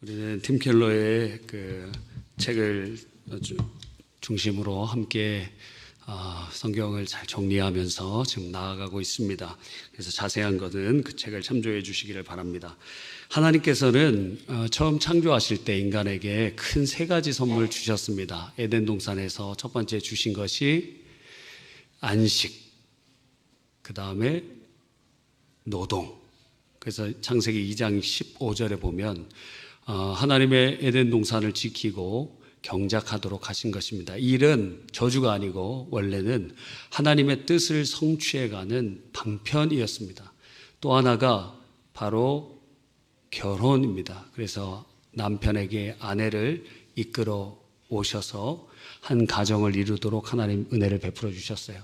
우리는 팀 켈러의 그 책을 중심으로 함께 성경을 잘 정리하면서 지금 나아가고 있습니다. 그래서 자세한 것은 그 책을 참조해 주시기를 바랍니다. 하나님께서는 처음 창조하실 때 인간에게 큰 세 가지 선물 주셨습니다. 에덴 동산에서 첫 번째 주신 것이 안식, 그 다음에 노동. 그래서 창세기 2장 15절에 보면 하나님의 에덴 동산을 지키고 경작하도록 하신 것입니다. 이 일은 저주가 아니고 원래는 하나님의 뜻을 성취해가는 방편이었습니다. 또 하나가 바로 결혼입니다. 그래서 남편에게 아내를 이끌어 오셔서 한 가정을 이루도록 하나님 은혜를 베풀어 주셨어요.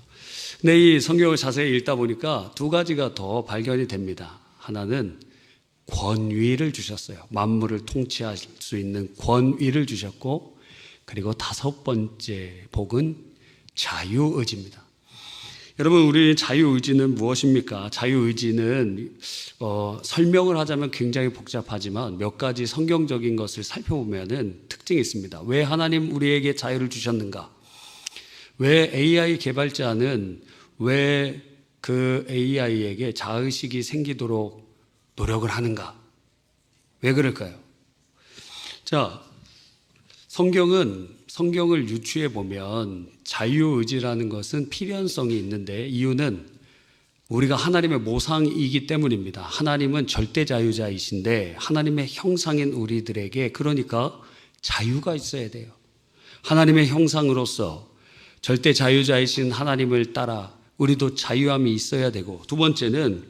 근데 이 성경을 자세히 읽다 보니까 두 가지가 더 발견이 됩니다. 하나는 권위를 주셨어요. 만물을 통치할 수 있는 권위를 주셨고, 그리고 다섯 번째 복은 자유의지입니다. 여러분, 우리 자유의지는 무엇입니까? 자유의지는 설명을 하자면 굉장히 복잡하지만 몇 가지 성경적인 것을 살펴보면 특징이 있습니다. 왜 하나님 우리에게 자유를 주셨는가? 왜 AI 개발자는 왜 그 AI에게 자의식이 생기도록 노력을 하는가? 왜 그럴까요? 자, 성경을 유추해 보면 자유의지라는 것은 필연성이 있는데, 이유는 우리가 하나님의 모상이기 때문입니다. 하나님은 절대자유자이신데 하나님의 형상인 우리들에게 그러니까 자유가 있어야 돼요. 하나님의 형상으로서 절대자유자이신 하나님을 따라 우리도 자유함이 있어야 되고, 두 번째는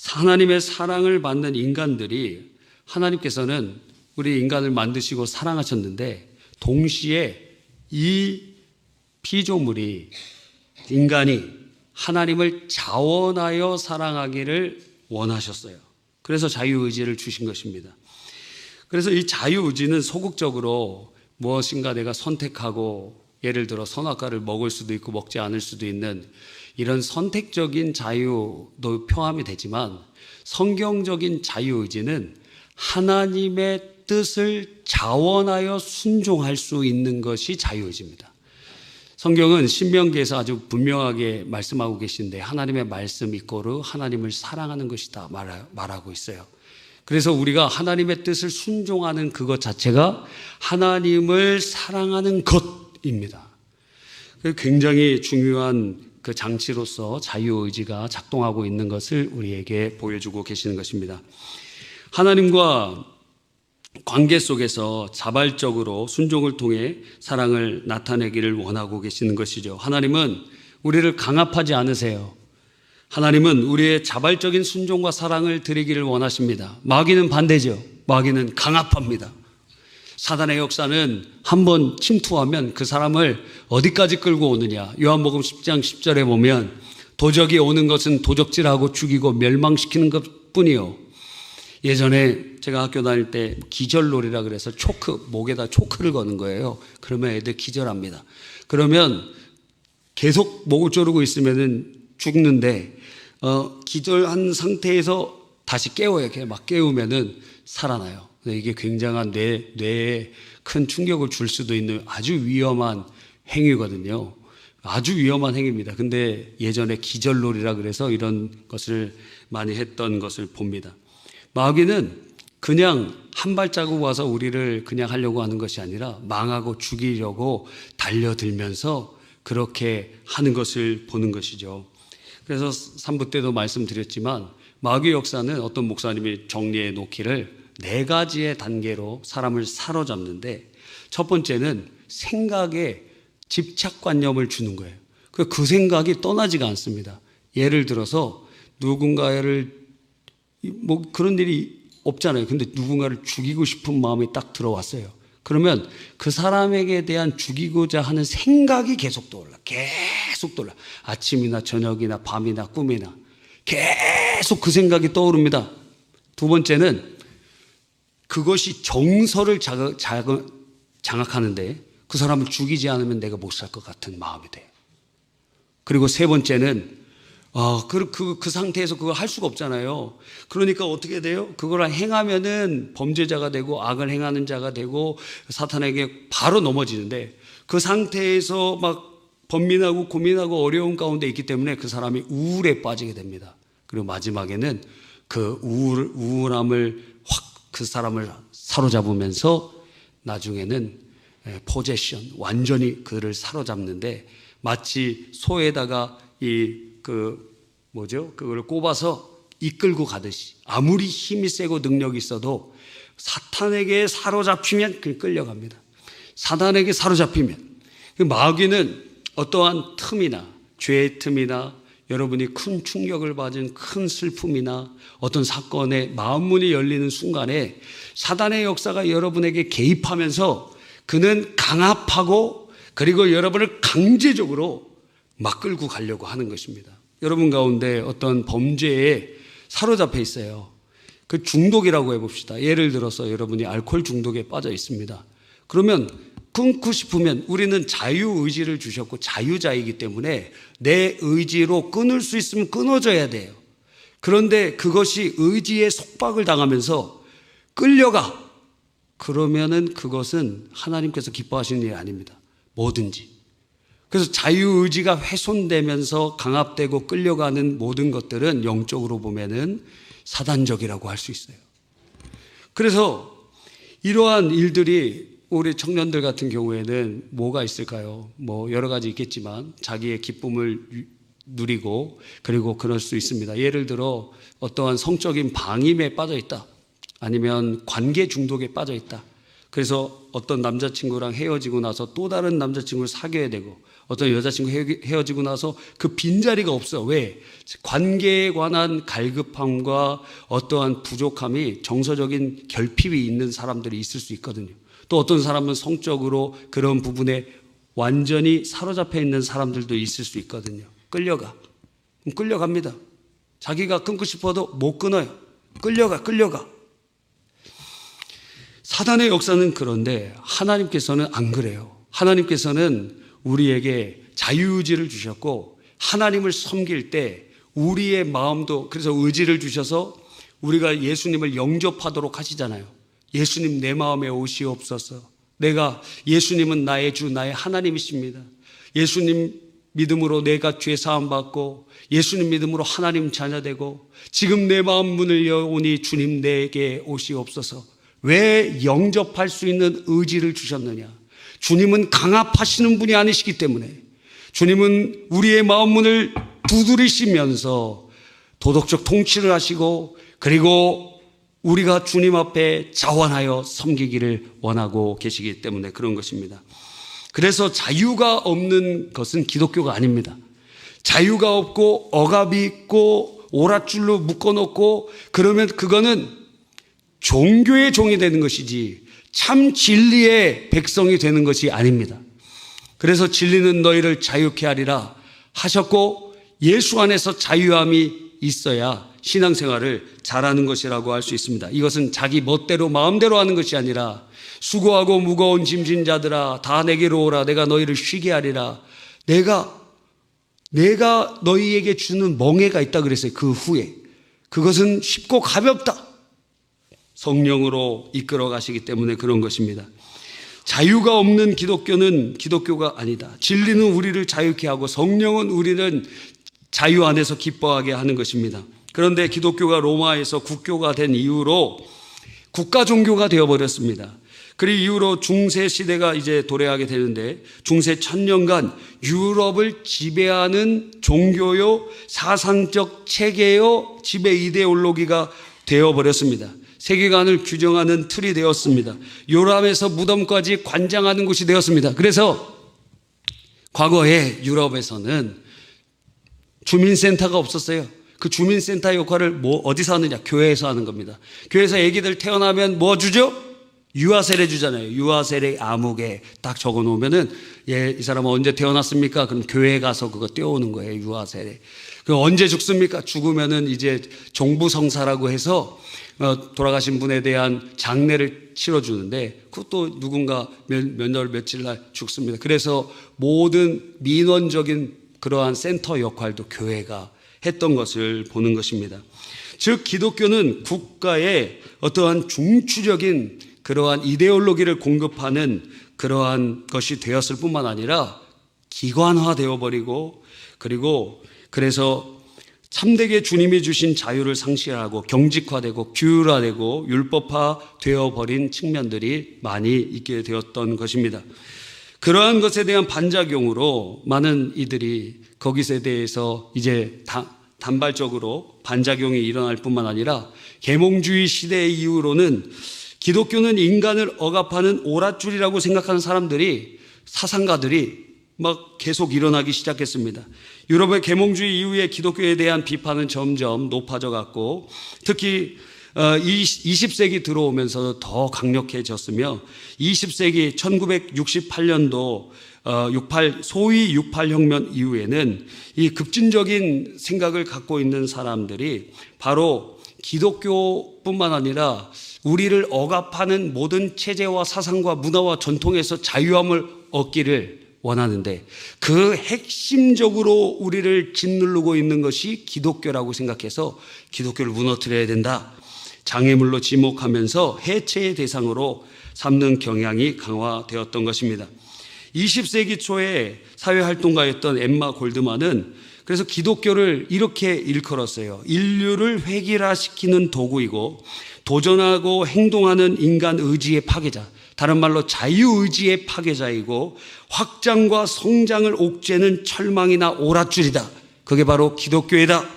하나님의 사랑을 받는 인간들이, 하나님께서는 우리 인간을 만드시고 사랑하셨는데 동시에 이 피조물이, 인간이 하나님을 자원하여 사랑하기를 원하셨어요. 그래서 자유의지를 주신 것입니다. 그래서 이 자유의지는 소극적으로 무엇인가 내가 선택하고, 예를 들어 선악과를 먹을 수도 있고 먹지 않을 수도 있는 이런 선택적인 자유도 포함이 되지만, 성경적인 자유의지는 하나님의 뜻을 자원하여 순종할 수 있는 것이 자유의지입니다. 성경은 신명기에서 아주 분명하게 말씀하고 계신데, 하나님의 말씀 이꼬르 하나님을 사랑하는 것이다 말하고 있어요. 그래서 우리가 하나님의 뜻을 순종하는 그것 자체가 하나님을 사랑하는 것입니다. 굉장히 중요한 그 장치로서 자유의지가 작동하고 있는 것을 우리에게 보여주고 계시는 것입니다. 하나님과 관계 속에서 자발적으로 순종을 통해 사랑을 나타내기를 원하고 계시는 것이죠. 하나님은 우리를 강압하지 않으세요. 하나님은 우리의 자발적인 순종과 사랑을 드리기를 원하십니다. 마귀는 반대죠. 마귀는 강압합니다. 사단의 역사는 한번 침투하면 그 사람을 어디까지 끌고 오느냐. 요한복음 10장 10절에 보면 도적이 오는 것은 도적질하고 죽이고 멸망시키는 것뿐이요. 예전에 제가 학교 다닐 때 기절놀이라 그래서 목에다 초크를 거는 거예요. 그러면 애들 기절합니다. 그러면 계속 목을 조르고 있으면 죽는데, 기절한 상태에서 다시 깨워요. 그냥 막 깨우면은 살아나요. 이게 굉장한 뇌에 큰 충격을 줄 수도 있는 아주 위험한 행위거든요. 아주 위험한 행위입니다. 근데 예전에 기절놀이라 그래서 이런 것을 많이 했던 것을 봅니다. 마귀는 그냥 한 발자국 와서 우리를 그냥 하려고 하는 것이 아니라 망하고 죽이려고 달려들면서 그렇게 하는 것을 보는 것이죠. 그래서 3부 때도 말씀드렸지만 마귀 역사는 어떤 목사님이 정리해 놓기를 4가지의 단계로 사람을 사로잡는데, 첫 번째는 생각에 집착관념을 주는 거예요. 그 생각이 떠나지가 않습니다. 예를 들어서 누군가를, 그런 일이 없잖아요. 근데 누군가를 죽이고 싶은 마음이 딱 들어왔어요. 그러면 그 사람에게 대한 죽이고자 하는 생각이 계속 떠올라. 아침이나 저녁이나 밤이나 꿈이나 계속 그 생각이 떠오릅니다. 두 번째는 그것이 정서를 장악하는데, 그 사람을 죽이지 않으면 내가 못 살 것 같은 마음이 돼요. 그리고 세 번째는 그 상태에서 그걸 할 수가 없잖아요. 그러니까 어떻게 돼요? 그걸 행하면은 범죄자가 되고 악을 행하는 자가 되고 사탄에게 바로 넘어지는데, 그 상태에서 막 번민하고 고민하고 어려운 가운데 있기 때문에 그 사람이 우울에 빠지게 됩니다. 그리고 마지막에는 그 우울함을 확 그 사람을 사로잡으면서 나중에는 포제션, 완전히 그를 사로잡는데, 마치 소에다가 그걸 꼽아서 이끌고 가듯이, 아무리 힘이 세고 능력이 있어도 사탄에게 사로잡히면 그냥 끌려갑니다. 사탄에게 사로잡히면. 마귀는 어떠한 틈이나 죄의 틈이나 여러분이 큰 충격을 받은 큰 슬픔이나 어떤 사건에 마음문이 열리는 순간에 사단의 역사가 여러분에게 개입하면서 그는 강압하고 그리고 여러분을 강제적으로 막 끌고 가려고 하는 것입니다. 여러분 가운데 어떤 범죄에 사로잡혀 있어요. 그 중독이라고 해봅시다. 예를 들어서 여러분이 알코올 중독에 빠져 있습니다. 그러면 끊고 싶으면, 우리는 자유의지를 주셨고 자유자이기 때문에 내 의지로 끊을 수 있으면 끊어져야 돼요. 그런데 그것이 의지에 속박을 당하면서 끌려가. 그러면은 그것은 하나님께서 기뻐하시는 일이 아닙니다. 뭐든지. 그래서 자유의지가 훼손되면서 강압되고 끌려가는 모든 것들은 영적으로 보면은 사단적이라고 할 수 있어요. 그래서 이러한 일들이 우리 청년들 같은 경우에는 뭐가 있을까요? 여러 가지 있겠지만 자기의 기쁨을 누리고 그리고 그럴 수 있습니다. 예를 들어 어떠한 성적인 방임에 빠져 있다. 아니면 관계 중독에 빠져 있다. 그래서 어떤 남자친구랑 헤어지고 나서 또 다른 남자친구를 사귀어야 되고, 어떤 여자친구 헤어지고 나서 그 빈자리가 없어. 왜? 관계에 관한 갈급함과 어떠한 부족함이, 정서적인 결핍이 있는 사람들이 있을 수 있거든요. 또 어떤 사람은 성적으로 그런 부분에 완전히 사로잡혀 있는 사람들도 있을 수 있거든요. 끌려갑니다. 자기가 끊고 싶어도 못 끊어요. 끌려가. 사단의 역사는 그런데 하나님께서는 안 그래요. 하나님께서는 우리에게 자유의지를 주셨고, 하나님을 섬길 때 우리의 마음도, 그래서 의지를 주셔서 우리가 예수님을 영접하도록 하시잖아요. 예수님 내 마음에 오시옵소서. 예수님은 나의 주, 나의 하나님이십니다. 예수님 믿음으로 내가 죄 사함 받고, 예수님 믿음으로 하나님 자녀되고, 지금 내 마음 문을 여오니 주님 내게 오시옵소서. 왜 영접할 수 있는 의지를 주셨느냐? 주님은 강압하시는 분이 아니시기 때문에, 주님은 우리의 마음 문을 두드리시면서 도덕적 통치를 하시고, 그리고 우리가 주님 앞에 자원하여 섬기기를 원하고 계시기 때문에 그런 것입니다. 그래서 자유가 없는 것은 기독교가 아닙니다. 자유가 없고 억압이 있고 오랏줄로 묶어놓고 그러면 그거는 종교의 종이 되는 것이지 참 진리의 백성이 되는 것이 아닙니다. 그래서 진리는 너희를 자유케 하리라 하셨고, 예수 안에서 자유함이 있어야 신앙생활을 잘하는 것이라고 할 수 있습니다. 이것은 자기 멋대로 마음대로 하는 것이 아니라, 수고하고 무거운 짐진 자들아 다 내게로 오라, 내가 너희를 쉬게 하리라. 내가 너희에게 주는 멍에가 있다 그랬어요. 그 후에 그것은 쉽고 가볍다. 성령으로 이끌어 가시기 때문에 그런 것입니다. 자유가 없는 기독교는 기독교가 아니다. 진리는 우리를 자유케 하고 성령은 우리는 자유 안에서 기뻐하게 하는 것입니다. 그런데 기독교가 로마에서 국교가 된 이후로 국가 종교가 되어버렸습니다. 그 이후로 중세 시대가 이제 도래하게 되는데, 중세 1000년간 유럽을 지배하는 종교요, 사상적 체계요, 지배 이데올로기가 되어버렸습니다. 세계관을 규정하는 틀이 되었습니다. 요람에서 무덤까지 관장하는 곳이 되었습니다. 그래서 과거에 유럽에서는 주민센터가 없었어요. 그 주민센터 역할을 어디서 하느냐? 교회에서 하는 겁니다. 교회에서 애기들 태어나면 뭐 주죠? 유아세례 주잖아요. 유아세례 아무개 딱 적어 놓으면은, 이 사람은 언제 태어났습니까? 그럼 교회에 가서 그거 떼어오는 거예요. 유아세례. 그 언제 죽습니까? 죽으면은 이제 종부성사라고 해서 돌아가신 분에 대한 장례를 치러주는데, 그것도 누군가 몇 날 며칠 날 죽습니다. 그래서 모든 민원적인 그러한 센터 역할도 교회가 했던 것을 보는 것입니다. 즉 기독교는 국가의 어떠한 중추적인 그러한 이데올로기를 공급하는 그러한 것이 되었을 뿐만 아니라 기관화되어 버리고, 그리고 그래서 참되게 주님이 주신 자유를 상실하고 경직화되고 규율화되고 율법화되어 버린 측면들이 많이 있게 되었던 것입니다. 그러한 것에 대한 반작용으로 많은 이들이 거기에 대해서 이제 단발적으로 반작용이 일어날 뿐만 아니라 계몽주의 시대 이후로는 기독교는 인간을 억압하는 오랏줄이라고 생각하는 사람들이, 사상가들이 막 계속 일어나기 시작했습니다. 유럽의 계몽주의 이후에 기독교에 대한 비판은 점점 높아져 갔고, 특히 20세기 들어오면서 더 강력해졌으며 20세기 1968년도 소위 68혁명 이후에는 이 급진적인 생각을 갖고 있는 사람들이 바로 기독교뿐만 아니라 우리를 억압하는 모든 체제와 사상과 문화와 전통에서 자유함을 얻기를 원하는데, 그 핵심적으로 우리를 짓누르고 있는 것이 기독교라고 생각해서 기독교를 무너뜨려야 된다, 장애물로 지목하면서 해체의 대상으로 삼는 경향이 강화되었던 것입니다. 20세기 초에 사회활동가였던 엠마 골드만은 그래서 기독교를 이렇게 일컬었어요. 인류를 획일화시키는 도구이고 도전하고 행동하는 인간 의지의 파괴자, 다른 말로 자유의지의 파괴자이고 확장과 성장을 옥죄는 철망이나 오랏줄이다. 그게 바로 기독교이다.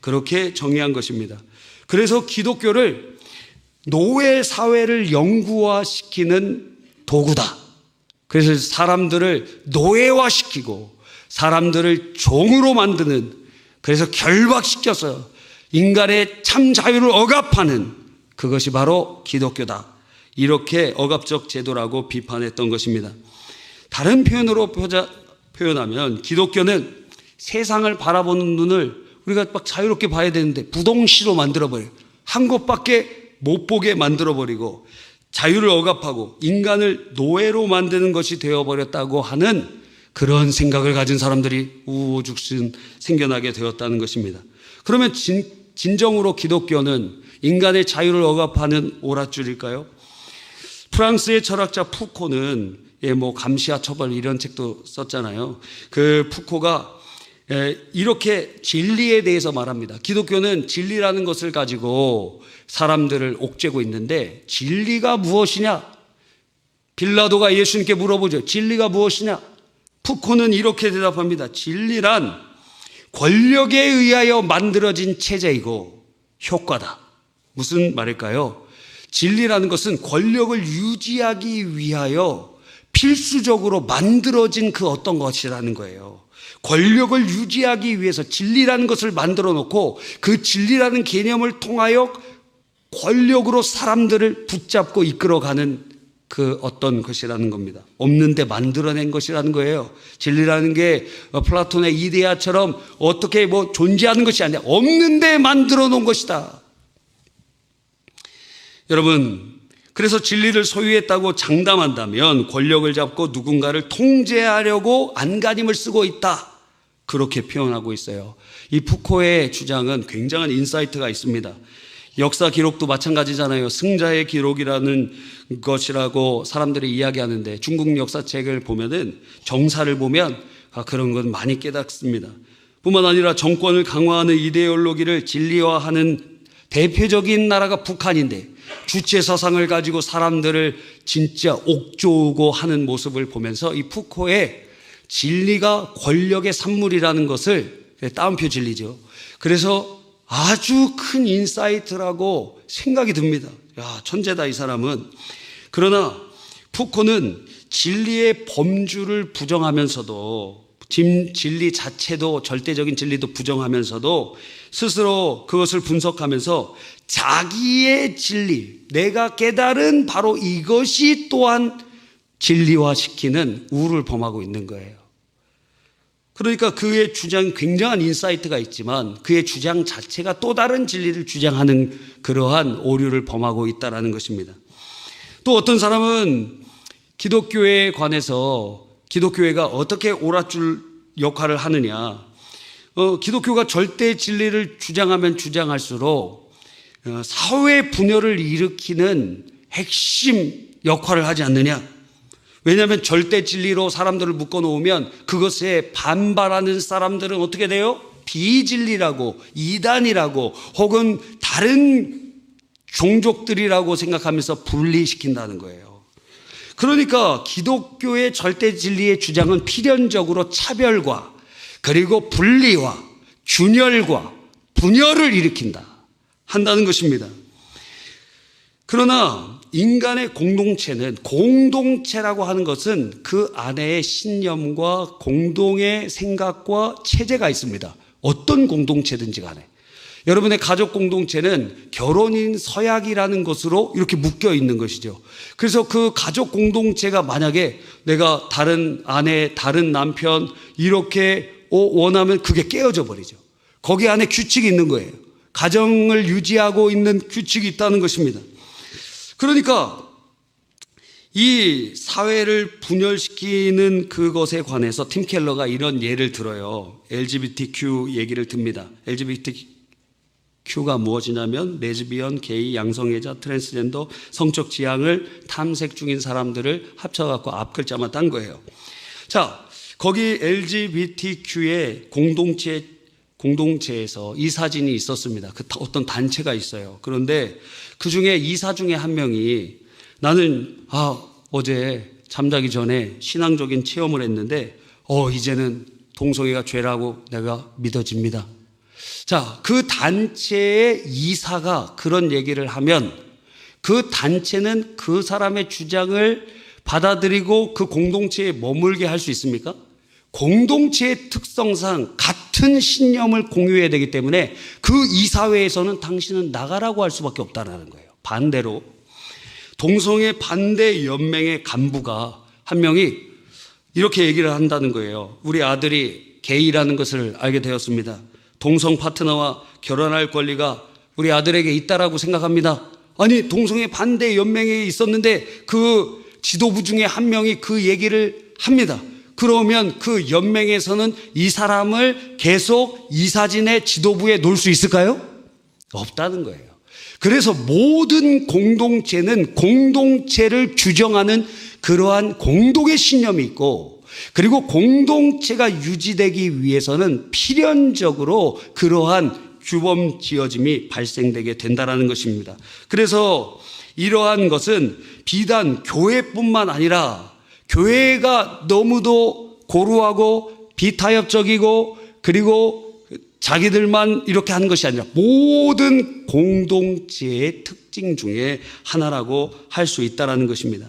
그렇게 정의한 것입니다. 그래서 기독교를 노예 사회를 영구화시키는 도구다. 그래서 사람들을 노예화시키고 사람들을 종으로 만드는, 그래서 결박시켜서 인간의 참 자유를 억압하는 그것이 바로 기독교다. 이렇게 억압적 제도라고 비판했던 것입니다. 다른 표현으로 표현하면 기독교는 세상을 바라보는 눈을 우리가 막 자유롭게 봐야 되는데 부동시로 만들어버려요. 한 곳밖에 못 보게 만들어버리고 자유를 억압하고 인간을 노예로 만드는 것이 되어버렸다고 하는 그런 생각을 가진 사람들이 우후죽순 생겨나게 되었다는 것입니다. 그러면 진정으로 기독교는 인간의 자유를 억압하는 오랏줄일까요? 프랑스의 철학자 푸코는 감시와 처벌 이런 책도 썼잖아요. 그 푸코가 이렇게 진리에 대해서 말합니다. 기독교는 진리라는 것을 가지고 사람들을 옥죄고 있는데 진리가 무엇이냐? 빌라도가 예수님께 물어보죠. 진리가 무엇이냐? 푸코는 이렇게 대답합니다. 진리란 권력에 의하여 만들어진 체제이고 효과다. 무슨 말일까요? 진리라는 것은 권력을 유지하기 위하여 필수적으로 만들어진 그 어떤 것이라는 거예요. 권력을 유지하기 위해서 진리라는 것을 만들어 놓고 그 진리라는 개념을 통하여 권력으로 사람들을 붙잡고 이끌어가는 그 어떤 것이라는 겁니다. 없는데 만들어낸 것이라는 거예요. 진리라는 게 플라톤의 이데아처럼 어떻게 존재하는 것이 아니라 없는데 만들어 놓은 것이다. 여러분, 그래서 진리를 소유했다고 장담한다면 권력을 잡고 누군가를 통제하려고 안간힘을 쓰고 있다. 그렇게 표현하고 있어요. 이 푸코의 주장은 굉장한 인사이트가 있습니다. 역사 기록도 마찬가지잖아요. 승자의 기록이라는 것이라고 사람들이 이야기하는데 중국 역사책을 보면은 정사를 보면 그런 건 많이 깨닫습니다. 뿐만 아니라 정권을 강화하는 이데올로기를 진리화하는 대표적인 나라가 북한인데 주체 사상을 가지고 사람들을 진짜 옥조우고 하는 모습을 보면서 이 푸코의 진리가 권력의 산물이라는 것을, 따옴표 진리죠. 그래서 아주 큰 인사이트라고 생각이 듭니다. 야, 천재다 이 사람은. 그러나 푸코는 진리의 범주를 부정하면서도, 진리 자체도, 절대적인 진리도 부정하면서도 스스로 그것을 분석하면서 자기의 진리, 내가 깨달은 바로 이것이 또한 진리화시키는 우를 범하고 있는 거예요. 그러니까 그의 주장, 굉장한 인사이트가 있지만 그의 주장 자체가 또 다른 진리를 주장하는 그러한 오류를 범하고 있다는 것입니다. 또 어떤 사람은 기독교에 관해서 기독교회가 어떻게 오랏줄 역할을 하느냐, 기독교가 절대 진리를 주장하면 주장할수록 사회 분열을 일으키는 핵심 역할을 하지 않느냐. 왜냐하면 절대 진리로 사람들을 묶어놓으면 그것에 반발하는 사람들은 어떻게 돼요? 비진리라고, 이단이라고, 혹은 다른 종족들이라고 생각하면서 분리시킨다는 거예요. 그러니까 기독교의 절대 진리의 주장은 필연적으로 차별과 그리고 분리와 균열과 분열을 일으킨다 한다는 것입니다. 그러나 인간의 공동체라고 하는 것은 그 안에 신념과 공동의 생각과 체제가 있습니다. 어떤 공동체든지 간에. 여러분의 가족 공동체는 결혼인 서약이라는 것으로 이렇게 묶여 있는 것이죠. 그래서 그 가족 공동체가 만약에 내가 다른 아내, 다른 남편 이렇게 원하면 그게 깨어져 버리죠. 거기 안에 규칙이 있는 거예요. 가정을 유지하고 있는 규칙이 있다는 것입니다. 그러니까 이 사회를 분열시키는 그것에 관해서 팀 켈러가 이런 예를 들어요. LGBTQ 얘기를 듭니다. LGBTQ가 무엇이냐면 레즈비언, 게이, 양성애자, 트랜스젠더, 성적 지향을 탐색 중인 사람들을 합쳐갖고 앞글자만 딴 거예요. 자, 거기 LGBTQ의 공동체에서 이사진이 있었습니다. 그 어떤 단체가 있어요. 그런데 그 중에 이사 중에 한 명이 나는 어제 잠자기 전에 신앙적인 체험을 했는데 이제는 동성애가 죄라고 내가 믿어집니다. 자, 그 단체의 이사가 그런 얘기를 하면 그 단체는 그 사람의 주장을 받아들이고 그 공동체에 머물게 할 수 있습니까? 공동체의 특성상 같은 신념을 공유해야 되기 때문에 그 이사회에서는 당신은 나가라고 할 수밖에 없다는 거예요. 반대로 동성애 반대 연맹의 간부가 한 명이 이렇게 얘기를 한다는 거예요. 우리 아들이 게이라는 것을 알게 되었습니다. 동성 파트너와 결혼할 권리가 우리 아들에게 있다라고 생각합니다. 아니, 동성애 반대 연맹에 있었는데 그 지도부 중에 한 명이 그 얘기를 합니다. 그러면 그 연맹에서는 이 사람을 계속 이사진의 지도부에 놓을 수 있을까요? 없다는 거예요. 그래서 모든 공동체는 공동체를 규정하는 그러한 공동의 신념이 있고, 그리고 공동체가 유지되기 위해서는 필연적으로 그러한 규범 지어짐이 발생되게 된다는 것입니다. 그래서 이러한 것은 비단 교회뿐만 아니라 교회가 너무도 고루하고 비타협적이고 그리고 자기들만 이렇게 하는 것이 아니라 모든 공동체의 특징 중에 하나라고 할 수 있다는 것입니다.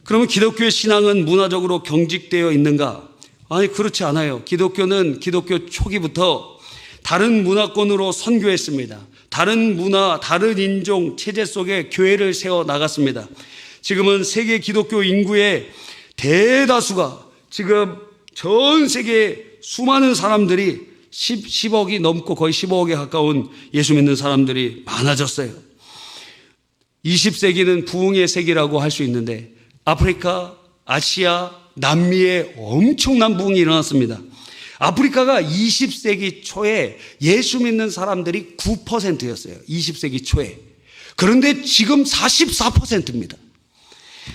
그러면 기독교의 신앙은 문화적으로 경직되어 있는가? 아니, 그렇지 않아요. 기독교는 기독교 초기부터 다른 문화권으로 선교했습니다. 다른 문화, 다른 인종, 체제 속에 교회를 세워 나갔습니다. 지금은 세계 기독교 인구의 대다수가 지금 전 세계 수많은 사람들이 10억이 넘고 거의 15억에 가까운 예수 믿는 사람들이 많아졌어요. 20세기는 부흥의 세기라고 할 수 있는데 아프리카, 아시아, 남미에 엄청난 부흥이 일어났습니다. 아프리카가 20세기 초에 예수 믿는 사람들이 9%였어요. 20세기 초에. 그런데 지금 44%입니다.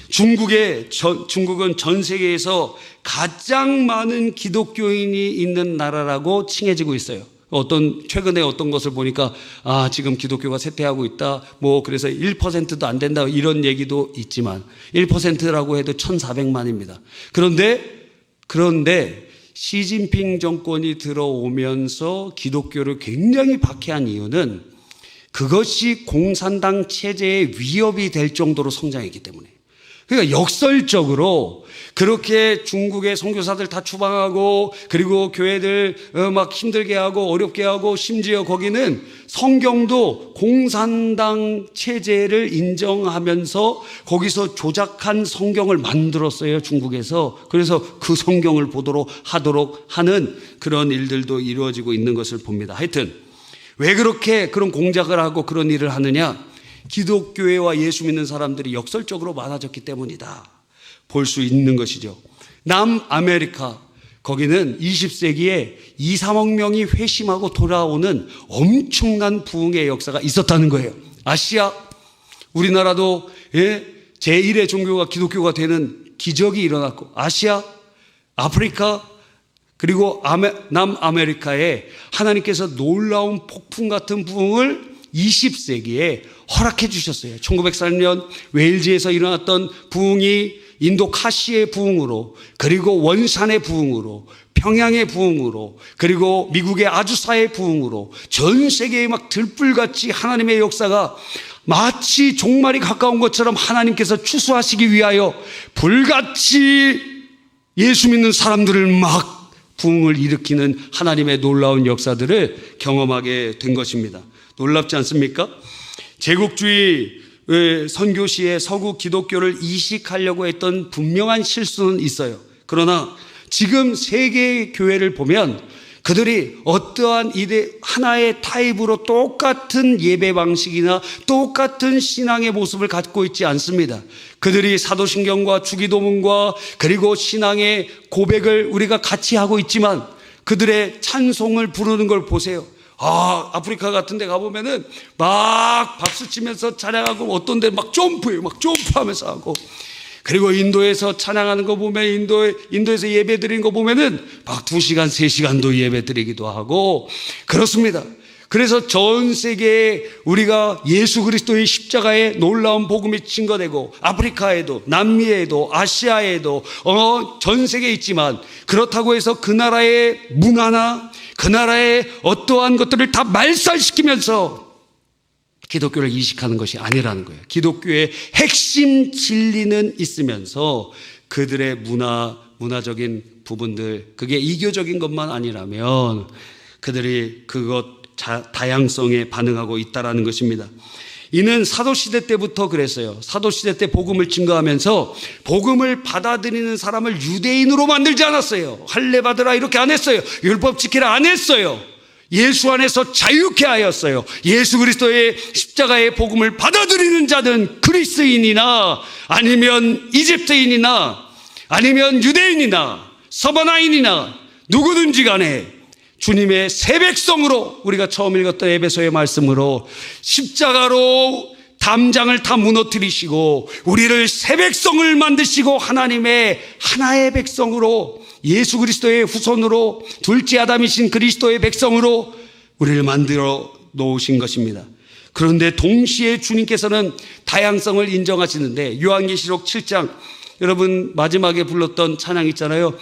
중국은 전 세계에서 가장 많은 기독교인이 있는 나라라고 칭해지고 있어요. 최근에 어떤 것을 보니까 지금 기독교가 쇠퇴하고 있다. 그래서 1%도 안 된다. 이런 얘기도 있지만 1%라고 해도 1,400만입니다. 그런데 시진핑 정권이 들어오면서 기독교를 굉장히 박해한 이유는 그것이 공산당 체제의 위협이 될 정도로 성장했기 때문에. 그러니까 역설적으로 그렇게 중국의 선교사들 다 추방하고 그리고 교회들 막 힘들게 하고 어렵게 하고 심지어 거기는 성경도 공산당 체제를 인정하면서 거기서 조작한 성경을 만들었어요, 중국에서. 그래서 그 성경을 하도록 하는 그런 일들도 이루어지고 있는 것을 봅니다. 하여튼 왜 그렇게 그런 공작을 하고 그런 일을 하느냐? 기독교회와 예수 믿는 사람들이 역설적으로 많아졌기 때문이다 볼 수 있는 것이죠. 남아메리카, 거기는 20세기에 2, 3억 명이 회심하고 돌아오는 엄청난 부흥의 역사가 있었다는 거예요. 아시아, 우리나라도 제1의 종교가 기독교가 되는 기적이 일어났고, 아시아, 아프리카, 그리고 남아메리카에 하나님께서 놀라운 폭풍 같은 부흥을 20세기에 허락해 주셨어요. 1903년 웨일즈에서 일어났던 부흥이 인도 카시의 부흥으로, 그리고 원산의 부흥으로, 평양의 부흥으로, 그리고 미국의 아주사의 부흥으로 전 세계에 막 들불같이 하나님의 역사가 마치 종말이 가까운 것처럼 하나님께서 추수하시기 위하여 불같이 예수 믿는 사람들을 막 부흥을 일으키는 하나님의 놀라운 역사들을 경험하게 된 것입니다. 놀랍지 않습니까? 제국주의 선교시에 서구 기독교를 이식하려고 했던 분명한 실수는 있어요. 그러나 지금 세계의 교회를 보면 그들이 어떠한 하나의 타입으로 똑같은 예배 방식이나 똑같은 신앙의 모습을 갖고 있지 않습니다. 그들이 사도신경과 주기도문과 그리고 신앙의 고백을 우리가 같이 하고 있지만 그들의 찬송을 부르는 걸 보세요. 아프리카 같은 데 가보면은 막 박수 치면서 찬양하고 어떤 데 막 점프해요. 막 점프하면서 하고. 그리고 인도에서 찬양하는 거 보면 인도에서 예배 드리는 거 보면은 막 2시간, 3시간도 예배 드리기도 하고 그렇습니다. 그래서 전 세계에 우리가 예수 그리스도의 십자가의 놀라운 복음이 증거되고 아프리카에도 남미에도 아시아에도 전 세계에 있지만 그렇다고 해서 그 나라의 문화나 그 나라의 어떠한 것들을 다 말살시키면서 기독교를 이식하는 것이 아니라는 거예요. 기독교의 핵심 진리는 있으면서 그들의 문화적인 부분들, 그게 이교적인 것만 아니라면 그들이 다양성에 반응하고 있다라는 것입니다. 이는 사도시대 때부터 그랬어요. 사도시대 때 복음을 증거하면서 복음을 받아들이는 사람을 유대인으로 만들지 않았어요. 할례 받으라 이렇게 안 했어요. 율법 지키라 안 했어요. 예수 안에서 자유케 하였어요. 예수 그리스도의 십자가의 복음을 받아들이는 자는 그리스인이나 아니면 이집트인이나 아니면 유대인이나 서바나인이나 누구든지 간에 주님의 새 백성으로, 우리가 처음 읽었던 에베소의 말씀으로 십자가로 담장을 다 무너뜨리시고 우리를 새 백성을 만드시고 하나님의 하나의 백성으로, 예수 그리스도의 후손으로, 둘째 아담이신 그리스도의 백성으로 우리를 만들어 놓으신 것입니다. 그런데 동시에 주님께서는 다양성을 인정하시는데 요한계시록 7장, 여러분 마지막에 불렀던 찬양 있잖아요.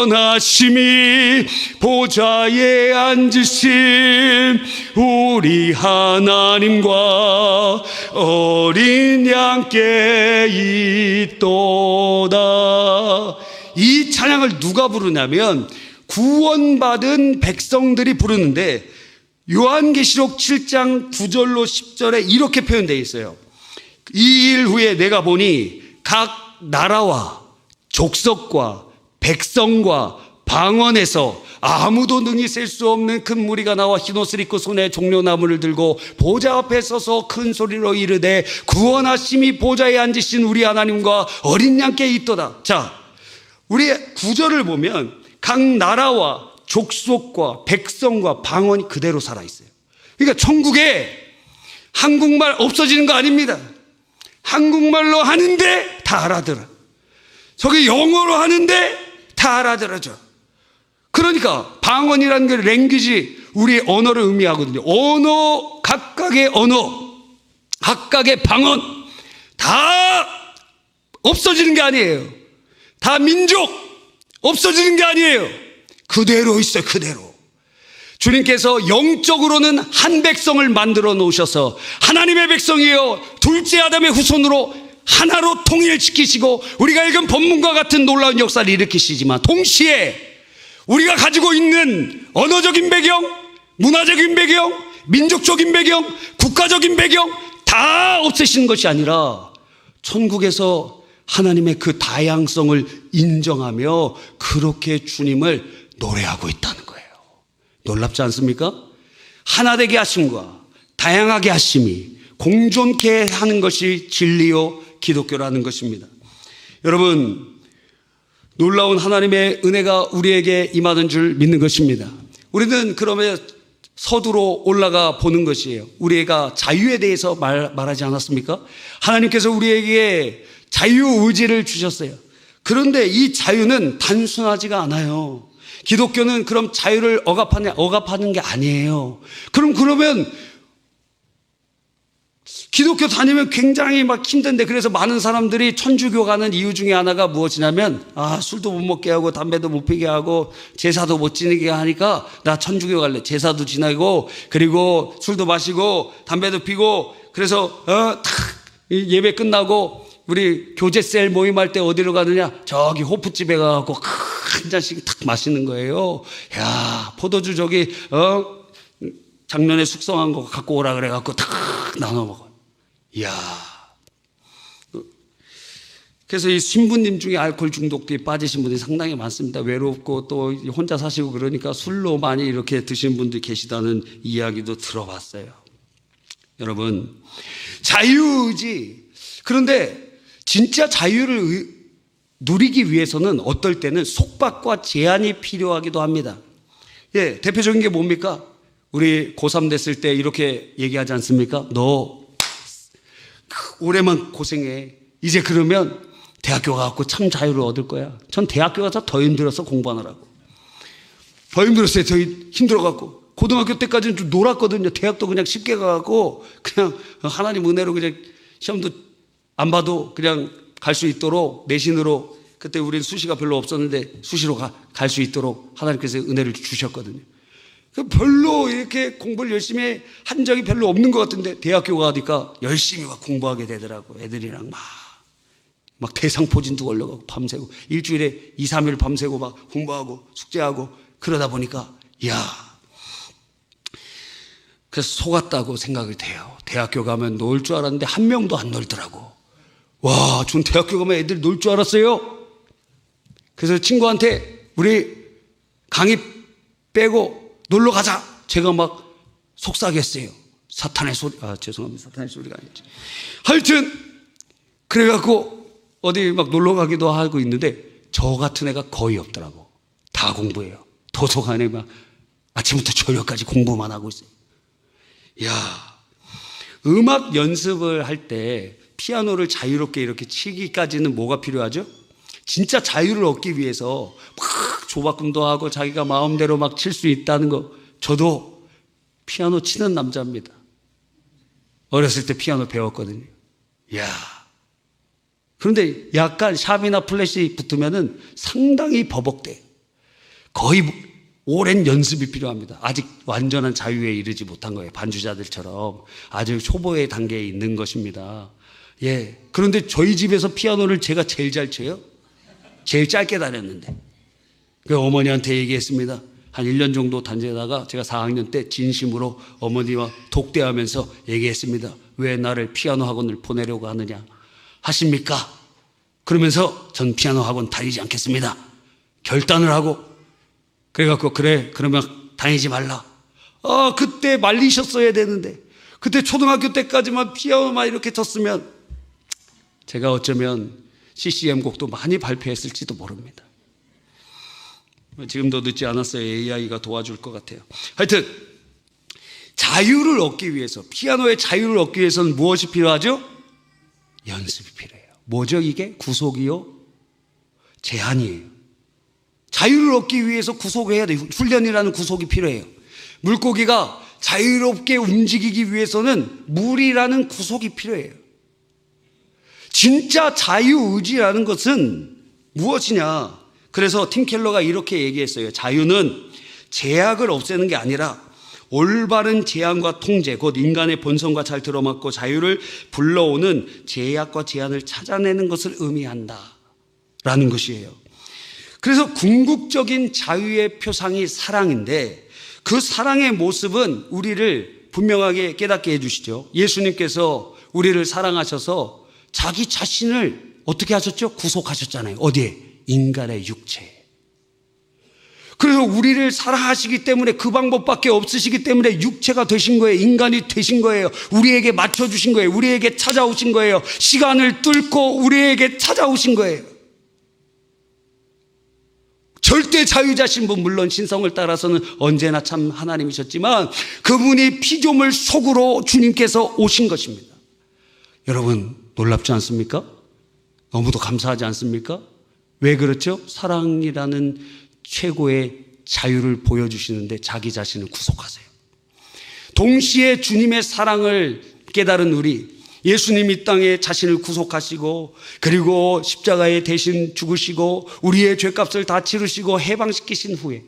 구원하심이 보좌에 앉으신 우리 하나님과 어린 양께 있도다. 이 찬양을 누가 부르냐면 구원받은 백성들이 부르는데 요한계시록 7장 9절로 10절에 이렇게 표현되어 있어요. 이 일 후에 내가 보니 각 나라와 족속과 백성과 방언에서 아무도 능히 셀 수 없는 큰 무리가 나와 흰옷을 입고 손에 종려나무를 들고 보좌 앞에 서서 큰 소리로 이르되 구원하심이 보좌에 앉으신 우리 하나님과 어린 양께 있도다. 자, 우리 구절을 보면 각 나라와 족속과 백성과 방언이 그대로 살아있어요. 그러니까 천국에 한국말 없어지는 거 아닙니다. 한국말로 하는데 다 알아들어. 저기 영어로 하는데 다 알아들어져. 그러니까 방언이라는 게 랭귀지, 우리 언어를 의미하거든요. 언어, 각각의 언어, 각각의 방언 다 없어지는 게 아니에요. 다 민족 없어지는 게 아니에요. 그대로 있어요. 그대로. 주님께서 영적으로는 한 백성을 만들어 놓으셔서 하나님의 백성이요 둘째 아담의 후손으로 하나로 통일시키시고 우리가 읽은 본문과 같은 놀라운 역사를 일으키시지만 동시에 우리가 가지고 있는 언어적인 배경, 문화적인 배경, 민족적인 배경, 국가적인 배경 다 없애시는 것이 아니라 천국에서 하나님의 그 다양성을 인정하며 그렇게 주님을 노래하고 있다는 거예요. 놀랍지 않습니까? 하나 되게 하심과 다양하게 하심이 공존케 하는 것이 진리요 기독교라는 것입니다. 여러분, 놀라운 하나님의 은혜가 우리에게 임하는 줄 믿는 것입니다. 우리는 그러면 서두로 올라가 보는 것이에요. 우리가 자유에 대해서 말하지 않았습니까? 하나님께서 우리에게 자유의지를 주셨어요. 그런데 이 자유는 단순하지가 않아요. 기독교는 그럼 자유를 억압하는 게 아니에요. 그러면 기독교 다니면 굉장히 막 힘든데, 그래서 많은 사람들이 천주교 가는 이유 중에 하나가 무엇이냐면, 술도 못 먹게 하고 담배도 못 피게 하고 제사도 못 지내게 하니까 나 천주교 갈래. 제사도 지내고 그리고 술도 마시고 담배도 피고, 그래서 예배 끝나고 우리 교제셀 모임할 때 어디로 가느냐? 저기 호프집에 가고 한 잔씩 탁 마시는 거예요. 야, 포도주 저기 작년에 숙성한 거 갖고 오라 그래 갖고 탁 나눠 먹어. 이야. 그래서 이 신부님 중에 알코올 중독에 빠지신 분이 상당히 많습니다. 외롭고 또 혼자 사시고 그러니까 술로 많이 이렇게 드신 분들이 계시다는 이야기도 들어봤어요. 여러분, 자유의지. 그런데 진짜 자유를 누리기 위해서는 어떨 때는 속박과 제한이 필요하기도 합니다. 예, 대표적인 게 뭡니까? 우리 고3 됐을 때 이렇게 얘기하지 않습니까? 너 올해만 고생해. 이제 그러면 대학교 가고 참 자유를 얻을 거야. 전 대학교 가서 더 힘들었어, 공부하느라고. 더 힘들었어요. 더 힘들어갖고. 고등학교 때까지는 좀 놀았거든요. 대학도 그냥 쉽게 가고 그냥 하나님 은혜로 그냥 시험도 안 봐도 그냥 갈 수 있도록 내신으로, 그때 우리는 수시가 별로 없었는데 수시로 갈 수 있도록 하나님께서 은혜를 주셨거든요. 별로 이렇게 공부를 열심히 한 적이 별로 없는 것 같은데 대학교 가니까 열심히 막 공부하게 되더라고. 애들이랑 막 대상포진도 걸려가고 밤새고 일주일에 2, 3일 밤새고 막 공부하고 숙제하고 그러다 보니까 그래서 속았다고 생각이 돼요. 대학교 가면 놀 줄 알았는데 한 명도 안 놀더라고. 와, 전 대학교 가면 애들이 놀 줄 알았어요. 그래서 친구한테 우리 강의 빼고 놀러 가자. 제가 막 속삭였어요. 사탄의 소리, 죄송합니다. 사탄의 소리가 아니지. 하여튼 그래갖고 어디 막 놀러 가기도 하고 있는데 저 같은 애가 거의 없더라고. 다 공부해요. 도서관에 막 아침부터 저녁까지 공부만 하고 있어요. 야, 음악 연습을 할 때 피아노를 자유롭게 이렇게 치기까지는 뭐가 필요하죠? 진짜 자유를 얻기 위해서 막 조바꿈도 하고 자기가 마음대로 막 칠 수 있다는 거. 저도 피아노 치는 남자입니다. 어렸을 때 피아노 배웠거든요. 이야. 그런데 약간 샵이나 플랫이 붙으면은 상당히 버벅대요. 거의 오랜 연습이 필요합니다. 아직 완전한 자유에 이르지 못한 거예요. 반주자들처럼 아주 초보의 단계에 있는 것입니다. 예. 그런데 저희 집에서 피아노를 제가 제일 잘 쳐요. 제일 짧게 다녔는데. 그 어머니한테 얘기했습니다. 한 1년 정도 다니다가 제가 4학년 때 진심으로 어머니와 독대하면서 얘기했습니다. 왜 나를 피아노 학원을 보내려고 하느냐 하십니까? 그러면서 전 피아노 학원 다니지 않겠습니다. 결단을 하고 그래갖고 그래 그러면 다니지 말라. 그때 말리셨어야 되는데 그때 초등학교 때까지만 피아노만 이렇게 쳤으면 제가 어쩌면 CCM 곡도 많이 발표했을지도 모릅니다. 지금도 늦지 않았어요. AI가 도와줄 것 같아요. 하여튼 자유를 얻기 위해서, 피아노의 자유를 얻기 위해서는 무엇이 필요하죠? 연습이 필요해요. 뭐죠 이게? 구속이요? 제한이에요. 자유를 얻기 위해서 구속해야 돼요. 훈련이라는 구속이 필요해요. 물고기가 자유롭게 움직이기 위해서는 물이라는 구속이 필요해요. 진짜 자유의지라는 것은 무엇이냐? 그래서 팀 켈러가 이렇게 얘기했어요. 자유는 제약을 없애는 게 아니라 올바른 제한과 통제, 곧 인간의 본성과 잘 들어맞고 자유를 불러오는 제약과 제한을 찾아내는 것을 의미한다 라는 것이에요. 그래서 궁극적인 자유의 표상이 사랑인데 그 사랑의 모습은 우리를 분명하게 깨닫게 해주시죠. 예수님께서 우리를 사랑하셔서 자기 자신을 어떻게 하셨죠? 구속하셨잖아요. 어디에? 인간의 육체. 그래서 우리를 사랑하시기 때문에 그 방법밖에 없으시기 때문에 육체가 되신 거예요. 인간이 되신 거예요. 우리에게 맞춰주신 거예요. 우리에게 찾아오신 거예요. 시간을 뚫고 우리에게 찾아오신 거예요. 절대 자유자신 분, 물론 신성을 따라서는 언제나 참 하나님이셨지만 그분이 피조물 속으로 주님께서 오신 것입니다. 여러분 놀랍지 않습니까? 너무도 감사하지 않습니까? 왜 그렇죠? 사랑이라는 최고의 자유를 보여주시는데 자기 자신을 구속하세요. 동시에 주님의 사랑을 깨달은 우리, 예수님 이 땅에 자신을 구속하시고 그리고 십자가에 대신 죽으시고 우리의 죄값을 다 치르시고 해방시키신 후에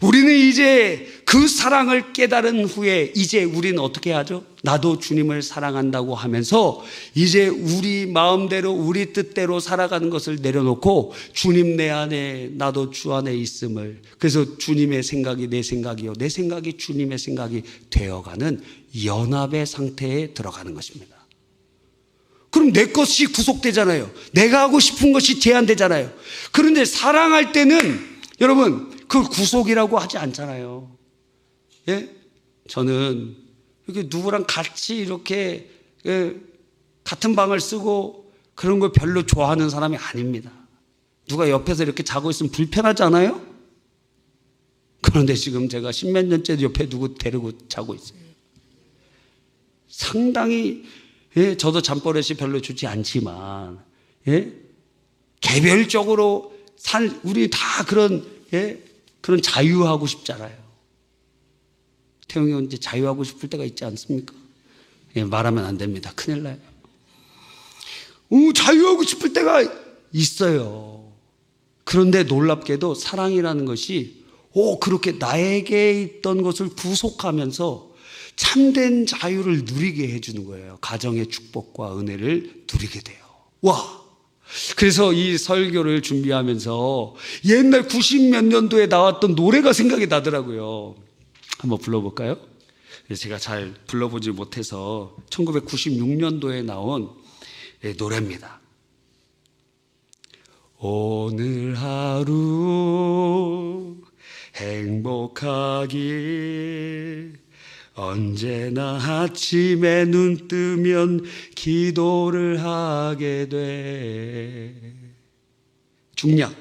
우리는 이제 그 사랑을 깨달은 후에 이제 우리는 어떻게 하죠? 나도 주님을 사랑한다고 하면서 이제 우리 마음대로 우리 뜻대로 살아가는 것을 내려놓고 주님 내 안에 나도 주 안에 있음을, 그래서 주님의 생각이 내 생각이요 내 생각이 주님의 생각이 되어가는 연합의 상태에 들어가는 것입니다. 그럼 내 것이 구속되잖아요. 내가 하고 싶은 것이 제한되잖아요. 그런데 사랑할 때는 여러분 그 구속이라고 하지 않잖아요. 예? 저는 이렇게 누구랑 같이 이렇게 같은 방을 쓰고 그런 걸 별로 좋아하는 사람이 아닙니다. 누가 옆에서 이렇게 자고 있으면 불편하지 않아요? 그런데 지금 제가 십몇 년째 옆에 누구 데리고 자고 있어요. 상당히 저도 잠버릇이 별로 좋지 않지만 개별적으로 우리 다 그런 자유하고 싶잖아요. 태용이 형 이제 자유하고 싶을 때가 있지 않습니까? 말하면 안 됩니다. 큰일 나요. 자유하고 싶을 때가 있어요. 그런데 놀랍게도 사랑이라는 것이 그렇게 나에게 있던 것을 구속하면서 참된 자유를 누리게 해주는 거예요. 가정의 축복과 은혜를 누리게 돼요. 와! 그래서 이 설교를 준비하면서 옛날 90몇 년도에 나왔던 노래가 생각이 나더라고요. 한번 불러볼까요? 제가 잘 불러보지 못해서 1996년도에 나온 노래입니다. 오늘 하루 행복하길 언제나 아침에 눈 뜨면 기도를 하게 돼. 중략.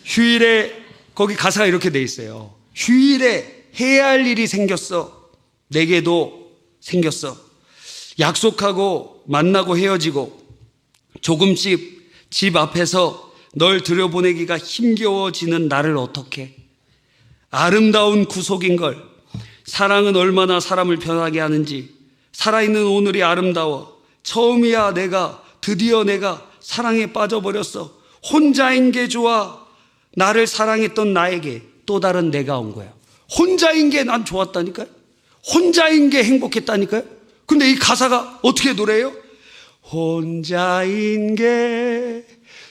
휴일에 거기 가사가 이렇게 돼 있어요. 휴일에 해야 할 일이 생겼어. 내게도 생겼어. 약속하고 만나고 헤어지고 조금씩 집 앞에서 널 들여보내기가 힘겨워지는 나를 어떡해. 아름다운 구속인걸. 사랑은 얼마나 사람을 변하게 하는지. 살아있는 오늘이 아름다워. 처음이야 드디어 내가 사랑에 빠져버렸어. 혼자인 게 좋아. 나를 사랑했던 나에게 또 다른 내가 온 거야. 혼자인 게 난 좋았다니까요. 혼자인 게 행복했다니까요. 근데 이 가사가 어떻게 노래해요? 혼자인 게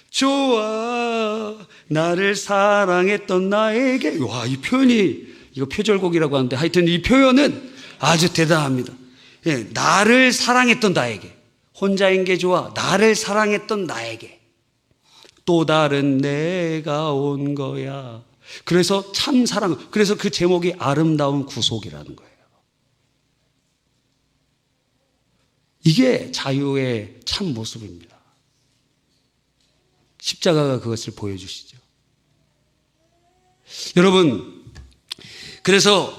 좋아. 나를 사랑했던 나에게. 와, 이 표현이, 이거 표절곡이라고 하는데 하여튼 이 표현은 아주 대단합니다. 나를 사랑했던 나에게. 혼자인 게 좋아. 나를 사랑했던 나에게 또 다른 내가 온 거야. 그래서 참 사랑, 그래서 그 제목이 아름다운 구속이라는 거예요. 이게 자유의 참 모습입니다. 십자가가 그것을 보여주시죠. 여러분, 그래서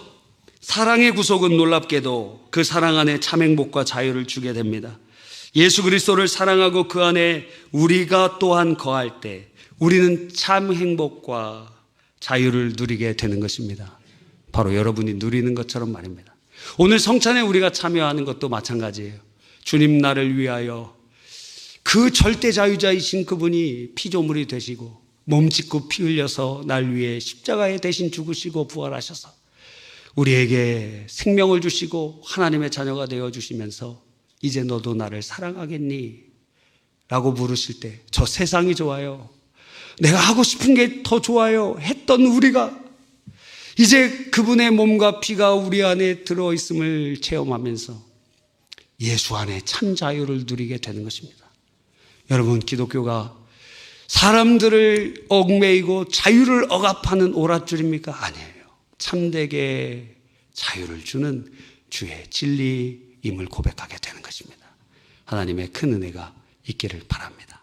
사랑의 구속은 놀랍게도 그 사랑 안에 참 행복과 자유를 주게 됩니다. 예수 그리스도를 사랑하고 그 안에 우리가 또한 거할 때 우리는 참 행복과 자유를 누리게 되는 것입니다. 바로 여러분이 누리는 것처럼 말입니다. 오늘 성찬에 우리가 참여하는 것도 마찬가지예요. 주님 나를 위하여 그 절대 자유자이신 그분이 피조물이 되시고 몸짓고 피 흘려서 날 위해 십자가에 대신 죽으시고 부활하셔서 우리에게 생명을 주시고 하나님의 자녀가 되어주시면서 이제 너도 나를 사랑하겠니? 라고 물으실 때 저 세상이 좋아요. 내가 하고 싶은 게 더 좋아요. 했던 우리가 이제 그분의 몸과 피가 우리 안에 들어있음을 체험하면서 예수 안에 참 자유를 누리게 되는 것입니다. 여러분, 기독교가 사람들을 얽매이고 자유를 억압하는 오랏줄입니까? 아니에요. 참되게 자유를 주는 주의 진리임을 고백하게 되는 것입니다. 하나님의 큰 은혜가 있기를 바랍니다.